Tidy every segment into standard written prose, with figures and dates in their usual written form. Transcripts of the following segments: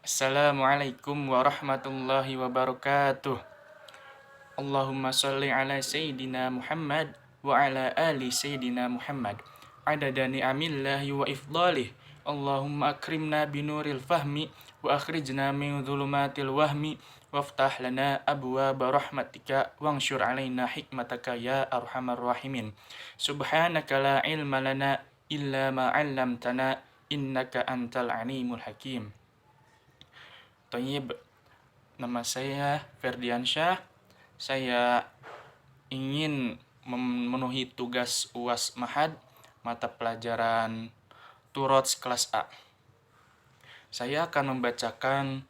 Assalamualaikum warahmatullahi wabarakatuh. Allahumma sholli ala Sayyidina Muhammad wa ala ali Sayyidina Muhammad. Adada ni'amillahi wa ifdalih. Allahumma akrimna binuril fahmi wa akhrijna min dhulumatil wahmi waftah lana abwaaba rahmatika wangsyur alaina hikmataka ya arhamar rahimin. Subhanaka la ilma lana illa ma 'allamtana innaka antal alimul hakim. Thayyib. Nama saya Ferdiansyah. Saya ingin memenuhi tugas UAS Mahad mata pelajaran Turots kelas A. Saya akan membacakan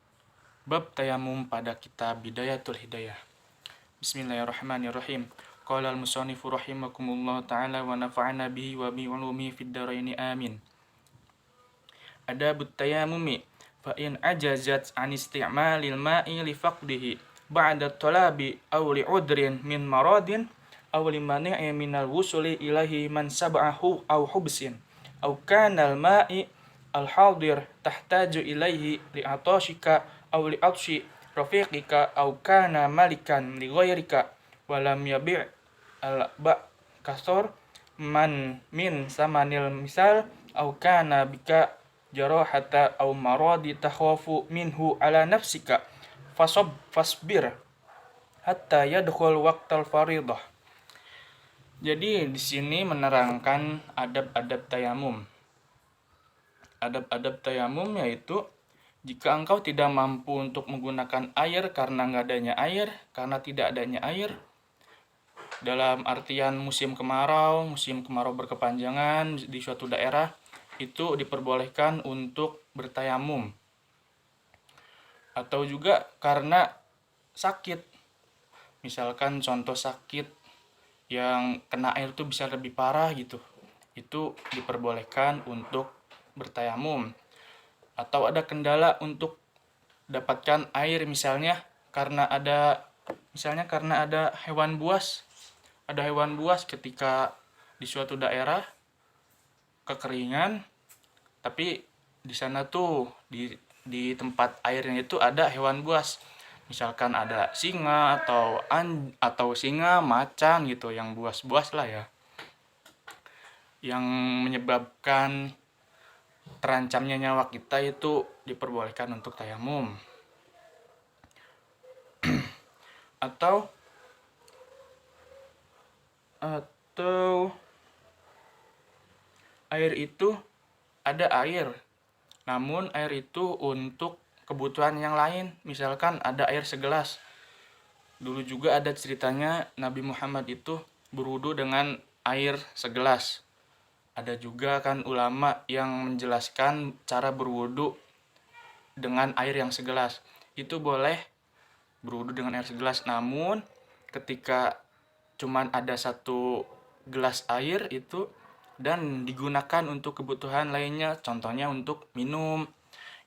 bab tayamum pada kitab Bidayatul Hidayah. Bismillahirrahmanirrahim. Qala al-musannifu rahimakumullah ta'ala wa nafa'ana bihi wa bi ulumihi fid dharaini amin. Adabut tayamumi fa in ajazat an isti'malil ma'i li faqdihi ba'da talabi aw li udrin min maradin aw li mani'i min al-wusuli ilahi man sab'ahu aw hubsin aw kana al-ma'i al-hadir tahtaju ilaihi li atashika aw li atshi rafiqika aw kana malikan li ghairika wa lam yabi' al-ba' kasor man min samanil misal aw kana bika jarahata aw maradi takhafu minhu ala nafsika fasbir hatta yadkhul waqtal faridah. Jadi di sini menerangkan adab-adab tayamum. Adab-adab tayamum yaitu jika engkau tidak mampu untuk menggunakan air karena karena tidak adanya air, dalam artian musim kemarau berkepanjangan di suatu daerah, itu diperbolehkan untuk bertayamum. Atau juga karena sakit, misalkan contoh sakit yang kena air itu bisa lebih parah gitu, itu diperbolehkan untuk bertayamum. Atau ada kendala untuk dapatkan air, misalnya karena ada hewan buas. Ada hewan buas ketika di suatu daerah kekeringan, tapi di sana tuh di tempat airnya itu ada hewan buas. Misalkan ada singa atau singa, macan gitu, yang buas-buas lah ya, yang menyebabkan terancamnya nyawa kita, itu diperbolehkan untuk tayamum. Atau air itu ada air, namun air itu untuk kebutuhan yang lain. Misalkan ada air segelas. Dulu juga ada ceritanya Nabi Muhammad itu berwudu dengan air segelas. Ada juga kan ulama yang menjelaskan cara berwudu dengan air yang segelas. Itu boleh berwudu dengan air segelas, namun ketika cuman ada satu gelas air itu dan digunakan untuk kebutuhan lainnya, contohnya untuk minum,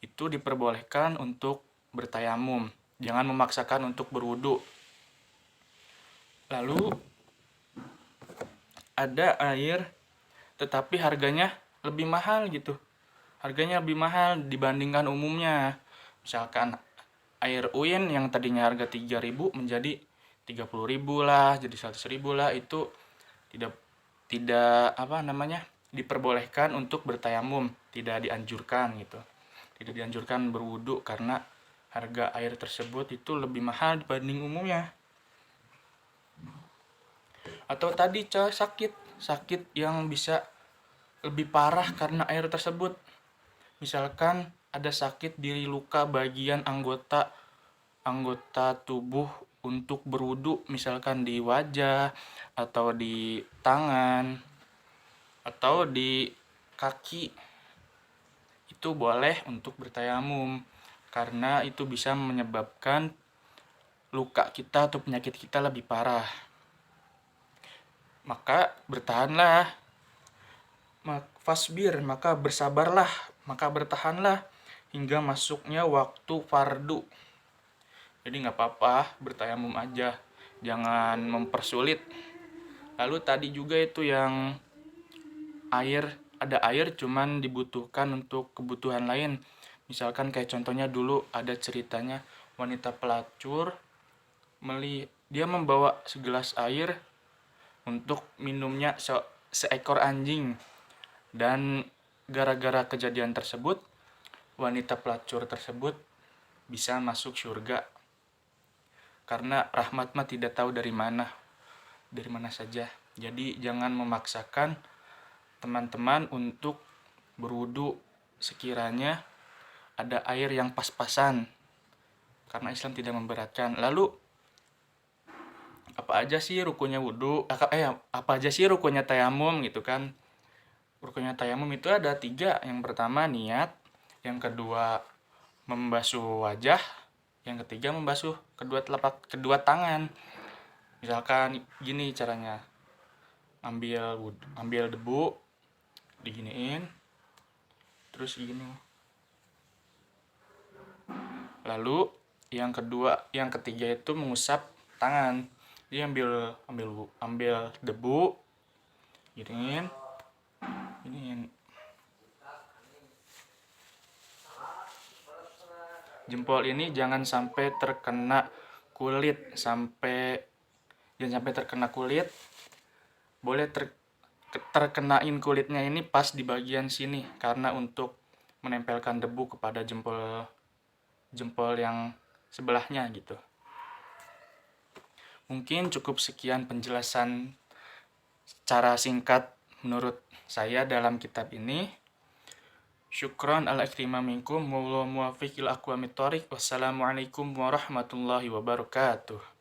itu diperbolehkan untuk bertayamum. Jangan memaksakan untuk berwudu. Lalu ada air tetapi harganya lebih mahal gitu. Harganya lebih mahal dibandingkan umumnya. Misalkan air UIN yang tadinya harga 3.000 menjadi 30.000 lah, jadi 100.000 lah, itu tidak diperbolehkan untuk bertayamum, tidak dianjurkan gitu. Tidak dianjurkan berwudu karena harga air tersebut itu lebih mahal dibanding umumnya. Atau tadi sakit yang bisa lebih parah karena air tersebut. Misalkan ada sakit di luka bagian anggota tubuh untuk berwudu, misalkan di wajah atau di tangan atau di kaki, itu boleh untuk bertayamum karena itu bisa menyebabkan luka kita atau penyakit kita lebih parah. Maka bertahanlah, fasbir, maka bersabarlah, maka bertahanlah hingga masuknya waktu fardu. Jadi nggak apa-apa, bertayamum aja, jangan mempersulit. Lalu tadi juga itu yang ada air cuman dibutuhkan untuk kebutuhan lain. Misalkan kayak contohnya dulu ada ceritanya wanita pelacur dia membawa segelas air untuk minumnya seekor anjing, dan gara-gara kejadian tersebut wanita pelacur tersebut bisa masuk surga, karena rahmat mah tidak tahu dari mana saja. Jadi jangan memaksakan teman-teman untuk berwudu sekiranya ada air yang pas-pasan, karena Islam tidak memberatkan. Lalu apa aja sih rukunnya wudu? Apa aja sih rukunnya tayamum gitu kan? Rukunnya tayamum itu ada 3. Yang pertama niat, yang kedua membasuh wajah, yang ketiga membasuh kedua tangan. Misalkan gini caranya, ambil debu, diginiin, terus gini. Lalu yang ketiga itu mengusap tangan. Jadi ambil debu, giniin. Jempol ini jangan sampai terkena kulit, boleh terkenain kulitnya ini pas di bagian sini, karena untuk menempelkan debu kepada jempol yang sebelahnya gitu. Mungkin cukup sekian penjelasan cara singkat menurut saya dalam kitab ini. Syukron ala ikhtimam minkum, wallahu muwaffiq ila aqwamit thoriq. Wassalamualaikum warahmatullahi wabarakatuh.